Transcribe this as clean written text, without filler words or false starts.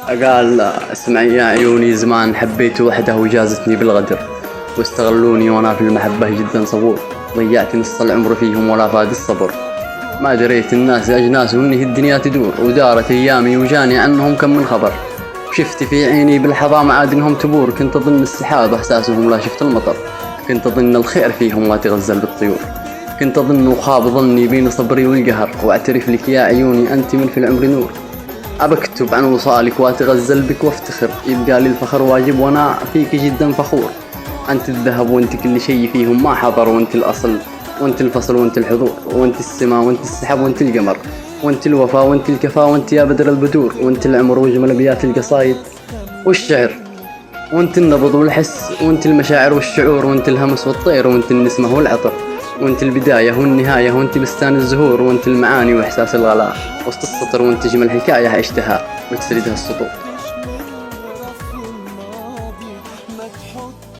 قال اسمعي يا عيوني، زمان حبيت وحده وجازتني بالغدر، واستغلوني وانا في المحبة جدا صبور، ضيعت نص العمر فيهم ولا فاد الصبر. ما دريت الناس اجناس وانه الدنيا تدور، ودارت ايامي وجاني عنهم كم من خبر. شفت في عيني بالحظا معاد انهم تبور، كنت اظن السحاب احساسهم لا شفت المطر، كنت اظن الخير فيهم ما تغزل بالطيور، كنت اظن وخاب ظني بين صبري والقهر، واعترف لك يا عيوني انت من في العمر نور. أبكتب عن وصالك وأتغزل بك وافتخر، يبقى لي الفخر واجب وأنا فيك جدا فخور. أنت الذهب وأنت كل شيء فيهم ما حضر، وأنت الأصل وأنت الفصل وأنت الحضور، وأنت السماء وأنت السحاب وأنت القمر، وأنت الوفاء وأنت الكفاء وأنت يا بدر البدور، وأنت العمر وجمل أبيات القصايد والشعر، وأنت النبض والحس وأنت المشاعر والشعور، وأنت الهمس والطير وأنت النسمة والعطر، وانت البداية والنهاية وانت بستان الزهور، وانت المعاني واحساس الغلاء وسط السطر، وانت جمل حكاية عشتها وتسردها السطور.